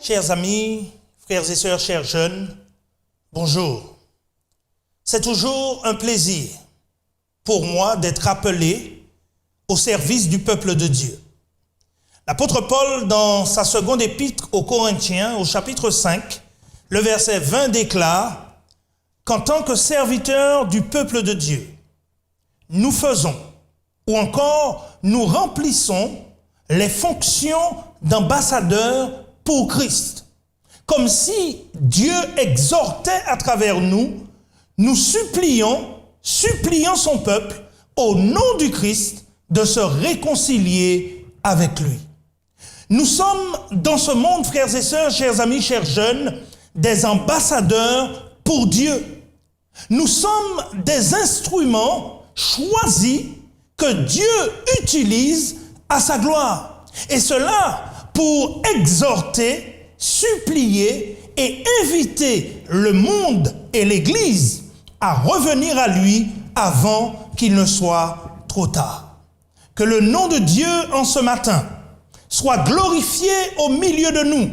chers amis, frères et sœurs, chers jeunes, bonjour. C'est toujours un plaisir pour moi d'être appelé au service du peuple de Dieu. L'apôtre Paul, dans sa seconde épître aux Corinthiens, au chapitre 5, le verset 20 déclare qu'en tant que serviteurs du peuple de Dieu, nous faisons, ou encore nous remplissons les fonctions d'ambassadeurs pour Christ. Comme si Dieu exhortait à travers nous, nous supplions son peuple, au nom du Christ, de se réconcilier avec lui. Nous sommes dans ce monde, frères et sœurs, chers amis, chers jeunes, des ambassadeurs pour Dieu. Nous sommes des instruments choisis que Dieu utilise à sa gloire. Et cela pour exhorter, supplier et inviter le monde et l'Église à revenir à lui avant qu'il ne soit trop tard. Que le nom de Dieu en ce matin soit glorifié au milieu de nous,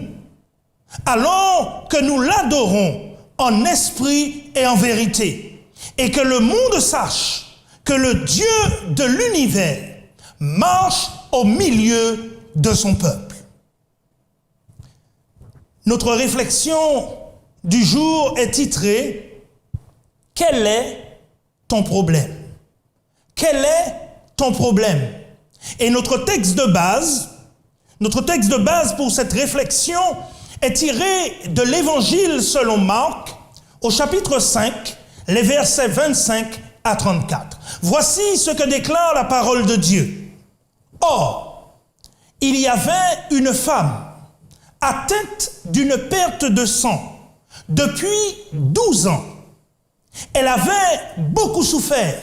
alors que nous l'adorons en esprit et en vérité, et que le monde sache que le Dieu de l'univers marche au milieu de son peuple. Notre réflexion du jour est titrée « Quel est ton problème ?» Quel est ton problème? Et notre texte de base pour cette réflexion est tiré de l'Évangile selon Marc, au chapitre 5, les versets 25 à 34. Voici ce que déclare la parole de Dieu. Or, il y avait une femme atteinte d'une perte de sang depuis 12 ans. Elle avait beaucoup souffert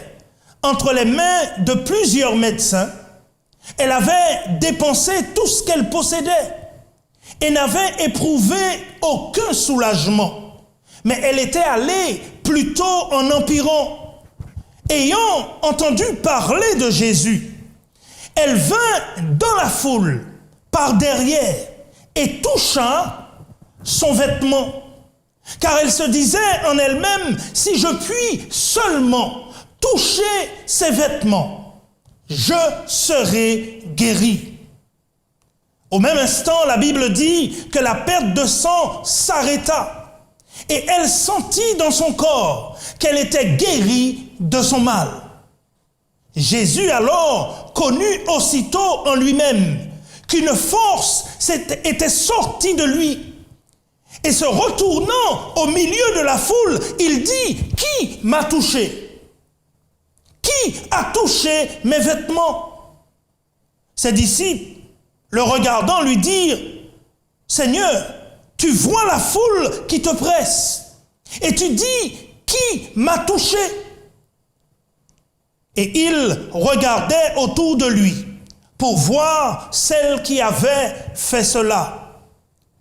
entre les mains de plusieurs médecins. Elle avait dépensé tout ce qu'elle possédait et n'avait éprouvé aucun soulagement. Mais elle était allée plutôt en empirant. Ayant entendu parler de Jésus, elle vint dans la foule par derrière et toucha son vêtement. Car elle se disait en elle-même, si je puis seulement toucher ses vêtements, je serai guéri. Au même instant, la Bible dit que la perte de sang s'arrêta et elle sentit dans son corps qu'elle était guérie de son mal. Jésus alors connut aussitôt en lui-même qu'une force était sortie de lui. Et se retournant au milieu de la foule, il dit, « Qui m'a touché? Qui a touché mes vêtements ?» Ses disciples, le regardant, lui dirent, « Seigneur, tu vois la foule qui te presse, et tu dis, « Qui m'a touché ?» Et il regardait autour de lui pour voir celle qui avait fait cela.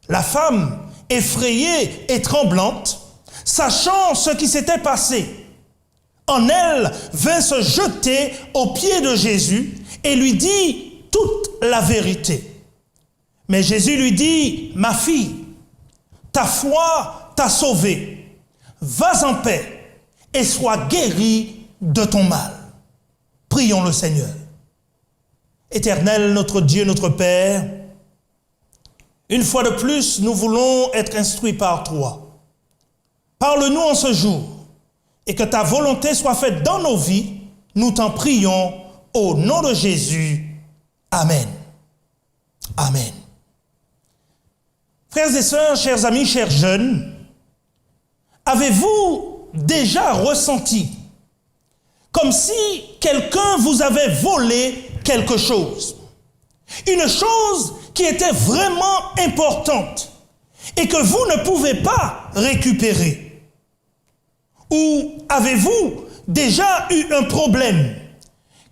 La femme, effrayée et tremblante, sachant ce qui s'était passé, en elle vint se jeter aux pieds de Jésus et lui dit toute la vérité. Mais Jésus lui dit, « Ma fille, ta foi t'a sauvée. Va en paix et sois guérie de ton mal. » Prions le Seigneur. Éternel, notre Dieu, notre Père, une fois de plus, nous voulons être instruits par toi. Parle-nous en ce jour et que ta volonté soit faite dans nos vies. Nous t'en prions au nom de Jésus. Amen. Amen. Frères et sœurs, chers amis, chers jeunes, avez-vous déjà ressenti comme si quelqu'un vous avait volé quelque chose? Une chose qui était vraiment importante et que vous ne pouvez pas récupérer. Ou avez-vous déjà eu un problème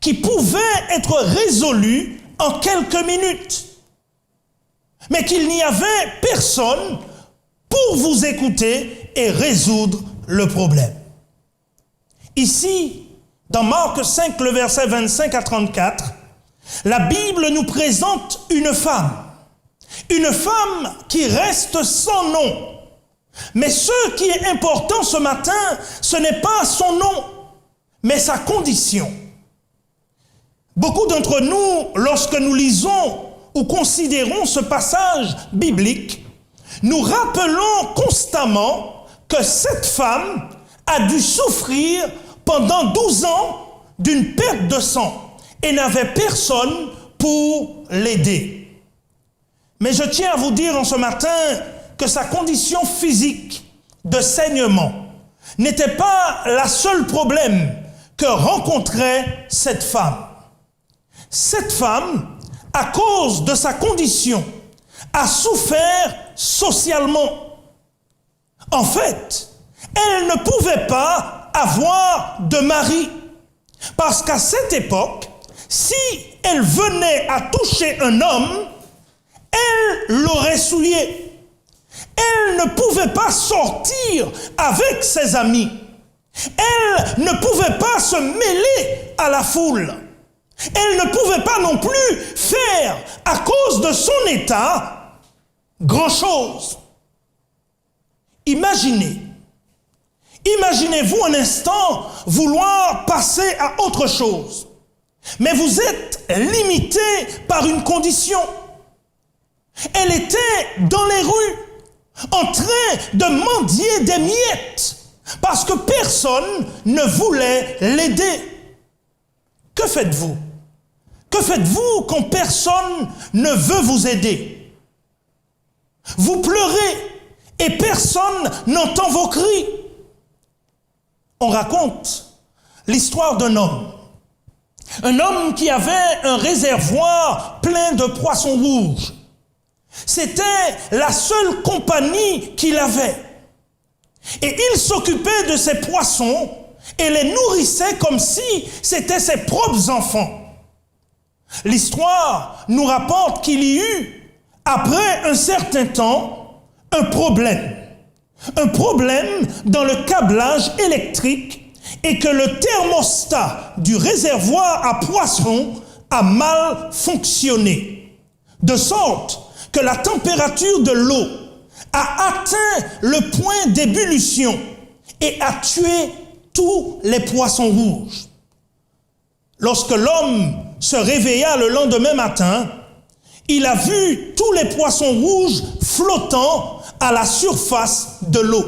qui pouvait être résolu en quelques minutes, mais qu'il n'y avait personne pour vous écouter et résoudre le problème? Ici, dans Marc 5, le verset 25 à 34, la Bible nous présente une femme Une femme qui reste sans nom. Mais ce qui est important ce matin, ce n'est pas son nom, mais sa condition. Beaucoup d'entre nous, lorsque nous lisons ou considérons ce passage biblique, nous rappelons constamment que cette femme a dû souffrir pendant 12 ans d'une perte de sang et n'avait personne pour l'aider. Mais je tiens à vous dire en ce matin que sa condition physique de saignement n'était pas la seule problème que rencontrait cette femme. Cette femme, à cause de sa condition, a souffert socialement. En fait, elle ne pouvait pas avoir de mari, parce qu'à cette époque, si elle venait à toucher un homme, elle l'aurait souillé. Elle ne pouvait pas sortir avec ses amis. Elle ne pouvait pas se mêler à la foule. Elle ne pouvait pas non plus faire, à cause de son état, grand-chose. Imaginez-vous un instant vouloir passer à autre chose. Mais vous êtes limité par une condition. Elle était dans les rues, en train de mendier des miettes, parce que personne ne voulait l'aider. Que faites-vous? Que faites-vous quand personne ne veut vous aider? Vous pleurez et personne n'entend vos cris. On raconte l'histoire d'un homme. Un homme qui avait un réservoir plein de poissons rouges. C'était la seule compagnie qu'il avait. Et il s'occupait de ces poissons et les nourrissait comme si c'était ses propres enfants. L'histoire nous rapporte qu'il y eut, après un certain temps, un problème. Un problème dans le câblage électrique et que le thermostat du réservoir à poissons a mal fonctionné. De sorte que la température de l'eau a atteint le point d'ébullition et a tué tous les poissons rouges. Lorsque l'homme se réveilla le lendemain matin, il a vu tous les poissons rouges flottant à la surface de l'eau.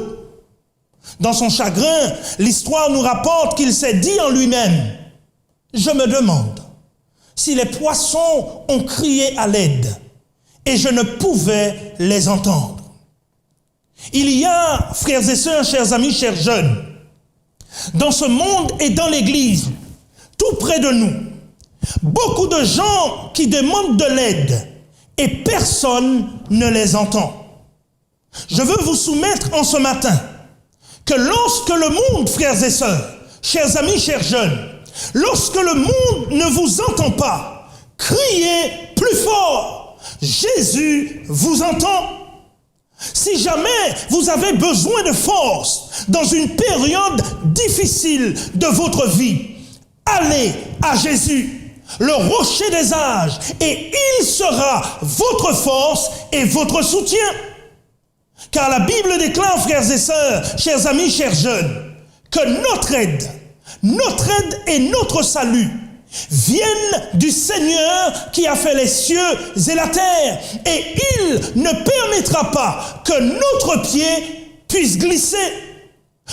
Dans son chagrin, l'histoire nous rapporte qu'il s'est dit en lui-même, « Je me demande si les poissons ont crié à l'aide et je ne pouvais les entendre. » Il y a, frères et sœurs, chers amis, chers jeunes, dans ce monde et dans l'Église, tout près de nous, beaucoup de gens qui demandent de l'aide et personne ne les entend. Je veux vous soumettre en ce matin que lorsque le monde, frères et sœurs, chers amis, chers jeunes, lorsque le monde ne vous entend pas, criez plus fort. Jésus vous entend. Si jamais vous avez besoin de force dans une période difficile de votre vie, allez à Jésus, le rocher des âges, et il sera votre force et votre soutien. Car la Bible déclare, frères et sœurs, chers amis, chers jeunes, que notre aide et notre salut viennent du Seigneur qui a fait les cieux et la terre. Et il ne permettra pas que notre pied puisse glisser.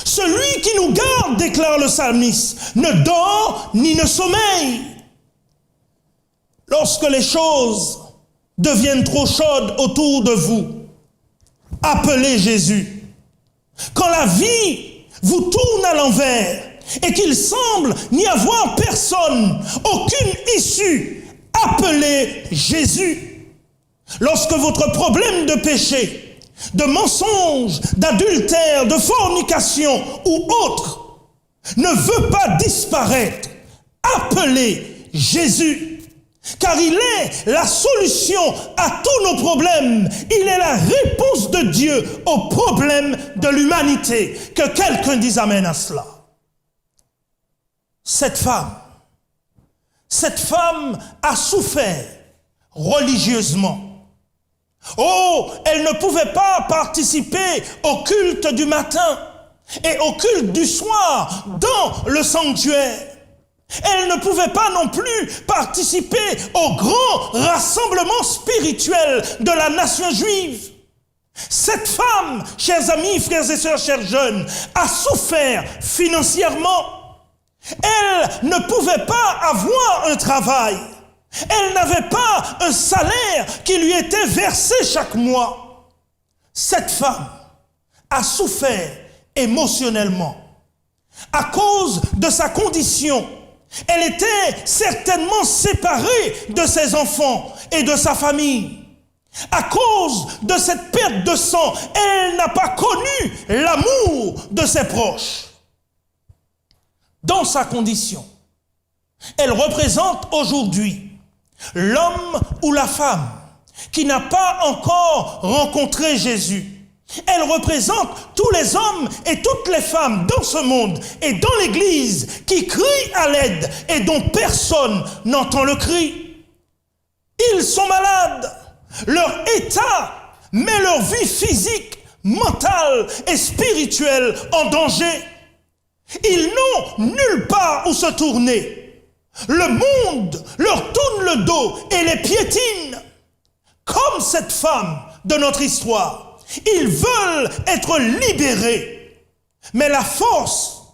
Celui qui nous garde, déclare le psalmiste, ne dort ni ne sommeille. Lorsque les choses deviennent trop chaudes autour de vous, appelez Jésus. Quand la vie vous tourne à l'envers et qu'il semble n'y avoir personne, aucune issue, appelez Jésus. Lorsque votre problème de péché, de mensonge, d'adultère, de fornication ou autre ne veut pas disparaître, appelez Jésus. Car il est la solution à tous nos problèmes. Il est la réponse de Dieu aux problèmes de l'humanité. Que quelqu'un dise amen à cela. Cette femme a souffert religieusement. Oh, elle ne pouvait pas participer au culte du matin et au culte du soir dans le sanctuaire. Elle ne pouvait pas non plus participer au grand rassemblement spirituel de la nation juive. Cette femme, chers amis, frères et sœurs, chers jeunes, a souffert financièrement. Elle ne pouvait pas avoir un travail. Elle n'avait pas un salaire qui lui était versé chaque mois. Cette femme a souffert émotionnellement à cause de sa condition. Elle était certainement séparée de ses enfants et de sa famille. À cause de cette perte de sang, elle n'a pas connu l'amour de ses proches. Dans sa condition, elle représente aujourd'hui l'homme ou la femme qui n'a pas encore rencontré Jésus. Elle représente tous les hommes et toutes les femmes dans ce monde et dans l'Église qui crient à l'aide et dont personne n'entend le cri. Ils sont malades. Leur état met leur vie physique, mentale et spirituelle en danger. Ils n'ont nulle part où se tourner. Le monde leur tourne le dos et les piétine. Comme cette femme de notre histoire, ils veulent être libérés. Mais la force,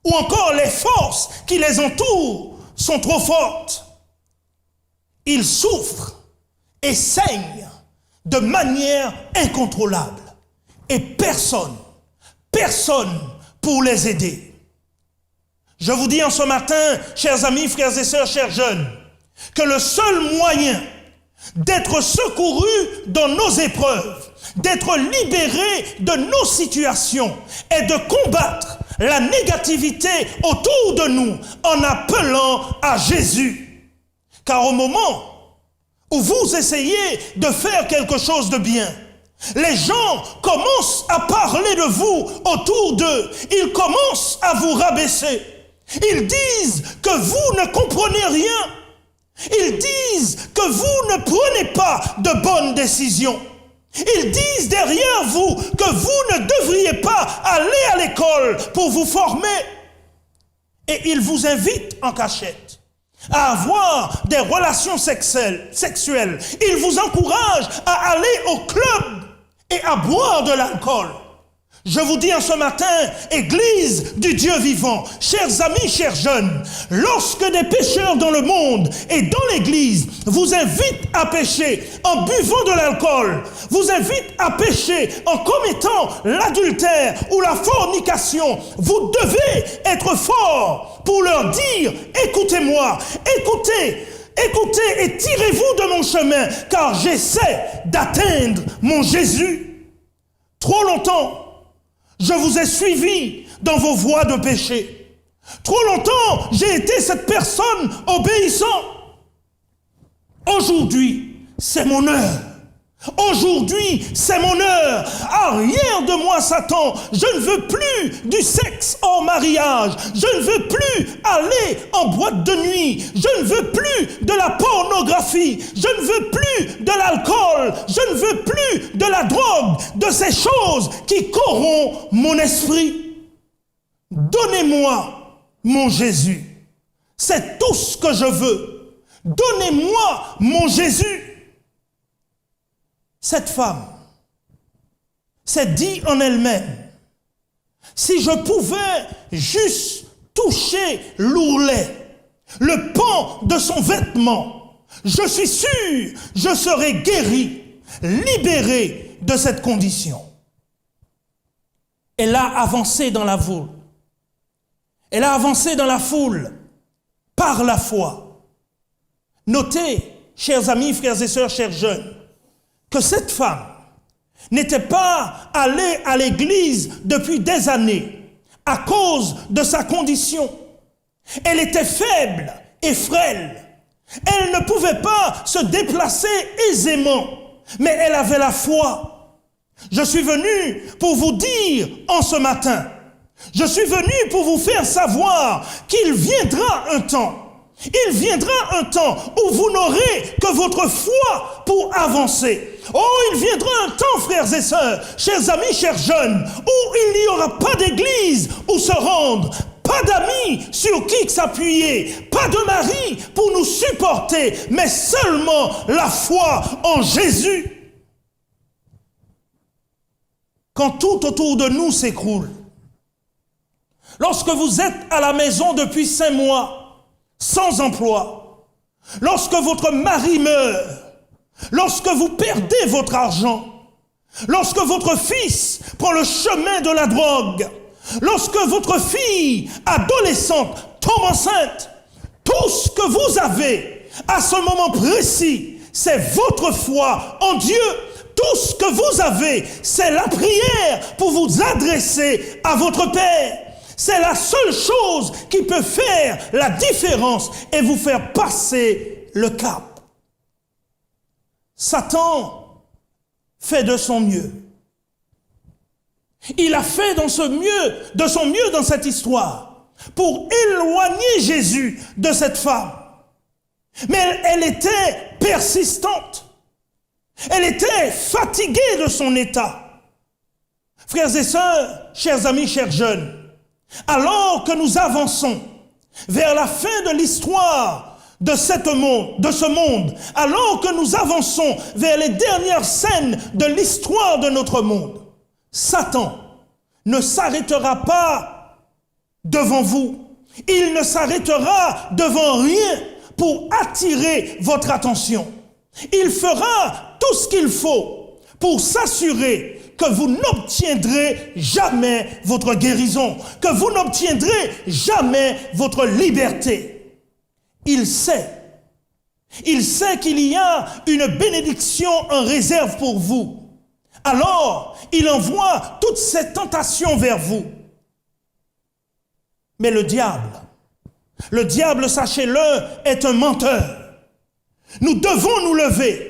ou encore les forces qui les entourent, sont trop fortes. Ils souffrent et saignent de manière incontrôlable. Et personne pour les aider. Je vous dis en ce matin, chers amis, frères et sœurs, chers jeunes, que le seul moyen d'être secourus dans nos épreuves, d'être libérés de nos situations est de combattre la négativité autour de nous en appelant à Jésus. Car au moment où vous essayez de faire quelque chose de bien, les gens commencent à parler de vous autour d'eux. Ils commencent à vous rabaisser. Ils disent que vous ne comprenez rien. Ils disent que vous ne prenez pas de bonnes décisions. Ils disent derrière vous que vous ne devriez pas aller à l'école pour vous former. Et ils vous invitent en cachette à avoir des relations sexuelles. Ils vous encouragent à aller au club et à boire de l'alcool. Je vous dis en ce matin, Église du Dieu vivant, chers amis, chers jeunes, lorsque des pécheurs dans le monde et dans l'Église vous invitent à pécher en buvant de l'alcool, vous invitent à pécher en commettant l'adultère ou la fornication, vous devez être forts pour leur dire, écoutez-moi, écoutez et tirez-vous de mon chemin, car j'essaie d'atteindre mon Jésus. Trop longtemps, je vous ai suivi dans vos voies de péché. Trop longtemps, j'ai été cette personne obéissante. Aujourd'hui, c'est mon heure. Aujourd'hui, c'est mon heure. Arrière de moi, Satan. Je ne veux plus du sexe hors mariage. Je ne veux plus aller en boîte de nuit. Je ne veux plus de la pornographie. Je ne veux plus de l'alcool. Je ne veux plus de la drogue, de ces choses qui corrompent mon esprit. Donnez-moi mon Jésus. C'est tout ce que je veux. Donnez-moi mon Jésus. Cette femme s'est dit en elle-même, si je pouvais juste toucher l'ourlet, le pan de son vêtement, je suis sûr, je serai guéri, libéré de cette condition. Elle a avancé dans la foule. Elle a avancé dans la foule par la foi. Notez, chers amis, frères et sœurs, chers jeunes, que cette femme n'était pas allée à l'église depuis des années à cause de sa condition. Elle était faible et frêle. Elle ne pouvait pas se déplacer aisément, mais elle avait la foi. Je suis venu pour vous dire en ce matin, je suis venu pour vous faire savoir qu'il viendra un temps Il viendra un temps où vous n'aurez que votre foi pour avancer. Oh, il viendra un temps, frères et sœurs, chers amis, chers jeunes, où il n'y aura pas d'église où se rendre, pas d'amis sur qui s'appuyer, pas de mari pour nous supporter, mais seulement la foi en Jésus. Quand tout autour de nous s'écroule, lorsque vous êtes à la maison depuis 5 mois, sans emploi, lorsque votre mari meurt, lorsque vous perdez votre argent, lorsque votre fils prend le chemin de la drogue, lorsque votre fille adolescente tombe enceinte, tout ce que vous avez à ce moment précis, c'est votre foi en Dieu. Tout ce que vous avez, c'est la prière pour vous adresser à votre Père. C'est la seule chose qui peut faire la différence et vous faire passer le cap. Satan fait de son mieux. Il a fait de son mieux dans cette histoire pour éloigner Jésus de cette femme. Mais elle était persistante. Elle était fatiguée de son état. Frères et sœurs, chers amis, chers jeunes, alors que nous avançons vers la fin de l'histoire de ce monde, alors que nous avançons vers les dernières scènes de l'histoire de notre monde, Satan ne s'arrêtera pas devant vous. Il ne s'arrêtera devant rien pour attirer votre attention. Il fera tout ce qu'il faut pour s'assurer que vous n'obtiendrez jamais votre guérison, que vous n'obtiendrez jamais votre liberté. Il sait qu'il y a une bénédiction en réserve pour vous. Alors, il envoie toutes ces tentations vers vous. Mais le diable, sachez-le, est un menteur. Nous devons nous lever.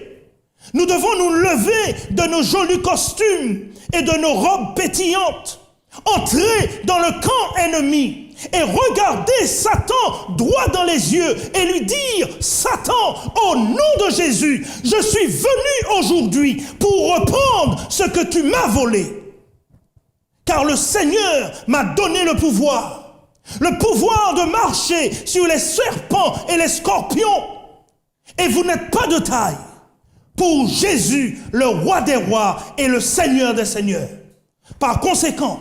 Nous devons nous lever de nos jolis costumes et de nos robes pétillantes, entrer dans le camp ennemi et regarder Satan droit dans les yeux et lui dire: Satan, au nom de Jésus, je suis venu aujourd'hui pour reprendre ce que tu m'as volé. Car le Seigneur m'a donné le pouvoir de marcher sur les serpents et les scorpions. Et vous n'êtes pas de taille pour Jésus, le roi des rois et le Seigneur des seigneurs. Par conséquent,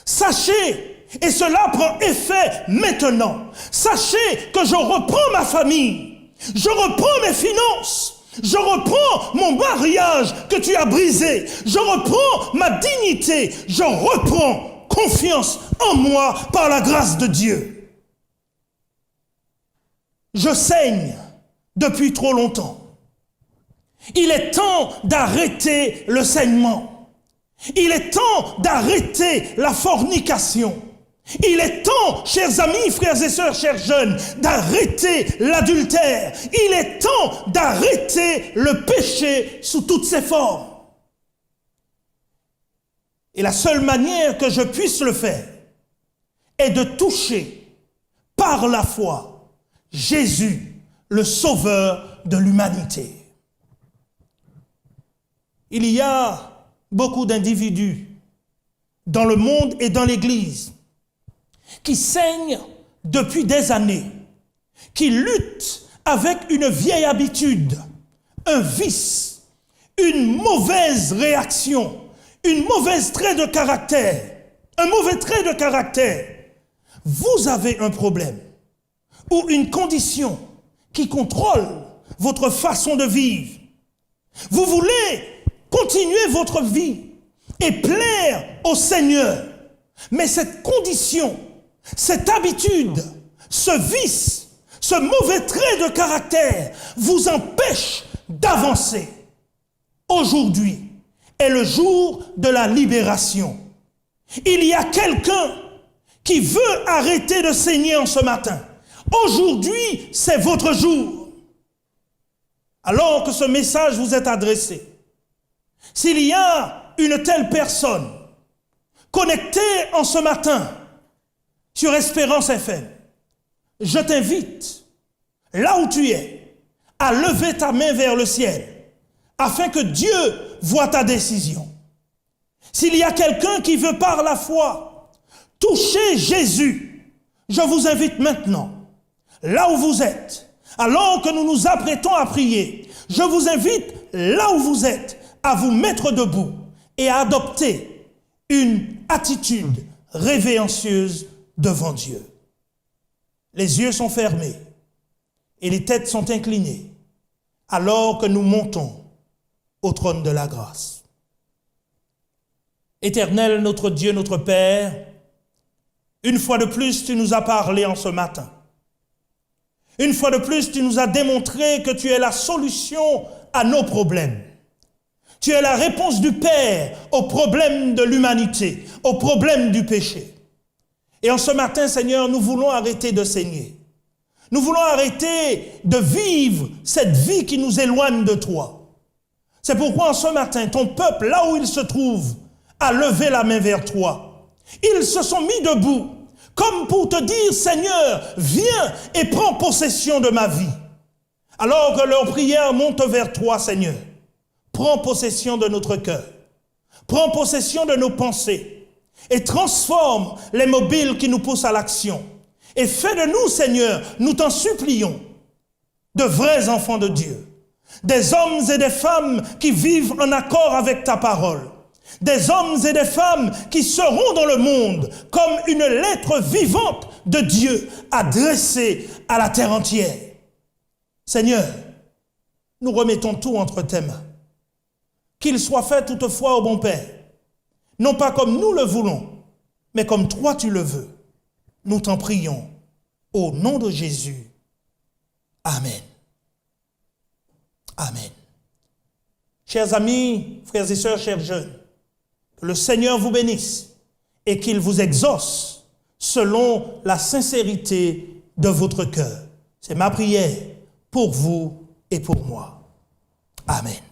sachez, et cela prend effet maintenant, sachez que je reprends ma famille, je reprends mes finances, je reprends mon mariage que tu as brisé, je reprends ma dignité, je reprends confiance en moi par la grâce de Dieu. Je saigne depuis trop longtemps. Il est temps d'arrêter le saignement. Il est temps d'arrêter la fornication. Il est temps, chers amis, frères et sœurs, chers jeunes, d'arrêter l'adultère. Il est temps d'arrêter le péché sous toutes ses formes. Et la seule manière que je puisse le faire est de toucher par la foi Jésus, le sauveur de l'humanité. Il y a beaucoup d'individus dans le monde et dans l'Église qui saignent depuis des années, qui luttent avec une vieille habitude, un vice, une mauvaise réaction, une mauvaise trait de caractère, un mauvais trait de caractère. Vous avez un problème ou une condition qui contrôle votre façon de vivre. Vous voulez continuer votre vie et plaire au Seigneur. Mais cette condition, cette habitude, ce vice, ce mauvais trait de caractère vous empêche d'avancer. Aujourd'hui est le jour de la libération. Il y a quelqu'un qui veut arrêter de saigner en ce matin. Aujourd'hui, c'est votre jour. Alors que ce message vous est adressé, s'il y a une telle personne connectée en ce matin sur Espérance FM, je t'invite, là où tu es, à lever ta main vers le ciel, afin que Dieu voie ta décision. S'il y a quelqu'un qui veut par la foi toucher Jésus, je vous invite maintenant, là où vous êtes, alors que nous nous apprêtons à prier, je vous invite, là où vous êtes, à vous mettre debout et à adopter une attitude révérencieuse devant Dieu. Les yeux sont fermés et les têtes sont inclinées alors que nous montons au trône de la grâce. Éternel, notre Dieu, notre Père, une fois de plus, tu nous as parlé en ce matin. Une fois de plus, tu nous as démontré que tu es la solution à nos problèmes. Tu es la réponse du Père aux problèmes de l'humanité, aux problèmes du péché. Et en ce matin, Seigneur, nous voulons arrêter de saigner. Nous voulons arrêter de vivre cette vie qui nous éloigne de toi. C'est pourquoi en ce matin, ton peuple, là où il se trouve, a levé la main vers toi. Ils se sont mis debout, comme pour te dire, Seigneur, viens et prends possession de ma vie. Alors que leur prière monte vers toi, Seigneur, prends possession de notre cœur, prends possession de nos pensées et transforme les mobiles qui nous poussent à l'action. Et fais de nous, Seigneur, nous t'en supplions, de vrais enfants de Dieu, des hommes et des femmes qui vivent en accord avec ta parole, des hommes et des femmes qui seront dans le monde comme une lettre vivante de Dieu adressée à la terre entière. Seigneur, nous remettons tout entre tes mains. Qu'il soit fait toutefois au bon Père, non pas comme nous le voulons, mais comme toi tu le veux. Nous t'en prions au nom de Jésus. Amen. Amen. Chers amis, frères et sœurs, chers jeunes, que le Seigneur vous bénisse et qu'il vous exauce selon la sincérité de votre cœur. C'est ma prière pour vous et pour moi. Amen.